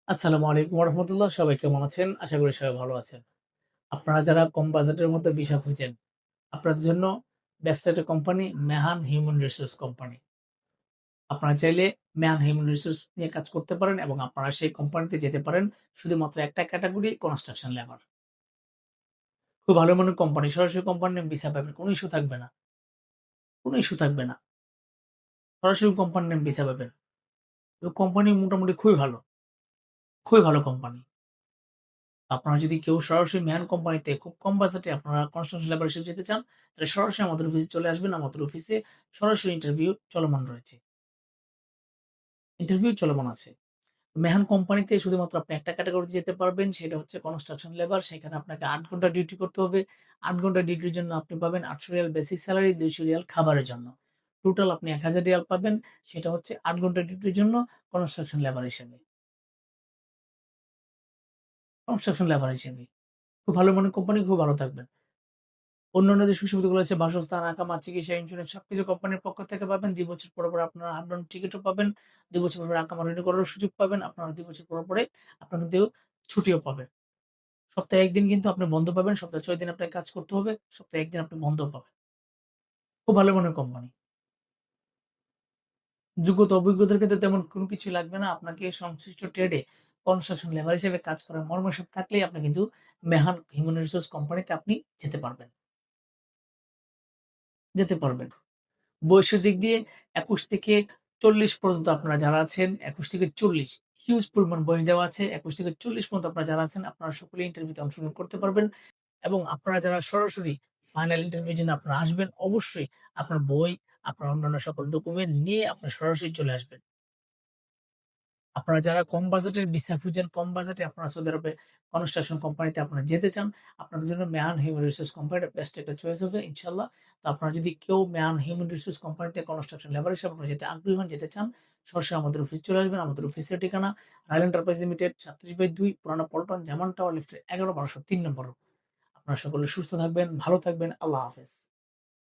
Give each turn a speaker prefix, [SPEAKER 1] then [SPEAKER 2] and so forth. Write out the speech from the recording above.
[SPEAKER 1] আসসালামু আলাইকুম রহমতুল্লাহ। সবাই কেমন আছেন? আশা করি সবাই ভালো আছেন। আপনারা যারা কম বাজেটের মধ্যে ভিসা খুঁজছেন, আপনাদের জন্য বেস্ট একটা কোম্পানি মেহান হিউম্যান রিসোর্স কোম্পানি। আপনারা চাইলে মেহান হিউম্যান রিসোর্স নিয়ে কাজ করতে পারেন এবং আপনারা সেই কোম্পানিতে যেতে পারেন শুধুমাত্র একটা ক্যাটেগরি কনস্ট্রাকশন লেবার। খুব ভালো মানের কোম্পানি, সরাসরি কোম্পানির ভিসা পাবেন। কোনো ইস্যু থাকবে না। কোনো ইস্যু থাকবে না। সরাসরি কোম্পানির ভিসা পাবেন। এবং কোম্পানি মোটামুটি খুবই ভালো কোম্পানি। আপনারা যদি কেউ সরাসরি মেহান কোম্পানিতে খুব কম বাজেটে আপনারা কনস্ট্রাকশন লেবার হিসেবে যেতে চান, তাহলে সরাসরি আমাদের অফিসে চলে আসবেন। আমাদের অফিসে সরাসরি ইন্টারভিউ চলমান রয়েছে। ইন্টারভিউ চলমান আছে। মেহান কোম্পানিতে শুধুমাত্র আপনি একটা ক্যাটেগরিতে যেতে পারবেন, সেটা হচ্ছে কনস্ট্রাকশন লেবার। সেখানে আপনাকে ৮ ঘন্টা ডিউটি করতে হবে। ৮ ঘন্টা ডিউটির জন্য আপনি পাবেন ৳৮০০ বেসিক স্যালারি, ৳২০০ খাবারের জন্য। টোটাল আপনি ৳১,০০০ পাবেন। সেটা হচ্ছে ৮ ঘন্টা ডিউটির জন্য কনস্ট্রাকশন লেবার হিসেবে। কনস্ট্রাকশন লেবার হিসেবে। খুব ভালো মানের কোম্পানি, খুব ভালো থাকবেন। অন্যান্য যে সুবিধাগুলো আছে বাসস্থান, আকামা, চিকিৎসা, ইন্স্যুরেন্স সবকিছু কোম্পানির পক্ষ থেকে পাবেন। ২ বছর পরে আপনারা আপ ডাউন টিকেটও পাবেন। ২ বছর পরে আকামা রিনিউ করারও সুযোগ পাবেন। আপনারা ২ বছর পরে আপনারা কিন্তু ছুটিও পাবেন। সপ্তাহে ১ দিন কিন্তু আপনি বন্ধ পাবেন। সপ্তাহে ৬ দিন আপনাকে কাজ করতে হবে। সপ্তাহে ১ দিন আপনি বন্ধ পাবেন। খুব ভালো মানের কোম্পানি। যোগ্যতা অভিজ্ঞতার ক্ষেত্রে তেমন কোনো কিছুই লাগবে না। আপনাকে সংশ্লিষ্ট ট্রেডে কনস্ট্রাকশন লেবার হিসেবে কাজ করার মর্মসেপ থাকলেই আপনি কিন্তু মেহান হিউম্যান রিসোর্স কোম্পানিতে আপনি যেতে পারবেন। যেতে পারবেন। বয়সের দিক দিয়ে ২১ থেকে ৪০ পর্যন্ত আপনারা যারা আছেন, ২১ থেকে ৪০ হিউজ পরিমাণ বয়স দেওয়া আছে। ২১ থেকে ৪০ পর্যন্ত আপনারা যারা আছেন, আপনারা সকলেই ইন্টারভিউতে অংশগ্রহণ করতে পারবেন এবং আপনারা যারা সরাসরি ফাইনাল ইন্টারভিউর জন্য আপনারা আসবেন, অবশ্যই আপনার বই, আপনার অন্যান্য সকল ডকুমেন্ট নিয়ে আপনারা সরাসরি চলে আসবেন। আপনারা যারা কম বাজেটের ভিসা খুঁজেন, কম বাজেটে আপনারা সৌদি আরবে কনস্ট্রাকশন কোম্পানিতে আপনারা যেতে চান, আপনাদের জন্য মেহান হিউম্যান রিসোর্স কোম্পানিটা বেস্ট একটা চয়েস হবে ইনশাআল্লাহ। তো আপনারা যদি কেউ মেহান হিউম্যান রিসোর্স কোম্পানিতে কনস্ট্রাকশন লেবার হিসেবে আপনারা যেতে আগ্রহী হন, যেতে চান, সরাসরি আমাদের অফিসে চলে আসবেন। আমাদের অফিসের ঠিকানা রায়ল এন্টারপ্রাইজ লিমিটেড 37/2 পুরানা পল্টন জামান টাওয়ার লিফটের ১১ ১২০৩ নম্বর। আপনারা সকলে সুস্থ থাকবেন, ভালো থাকবেন। আল্লাহ হাফেজ।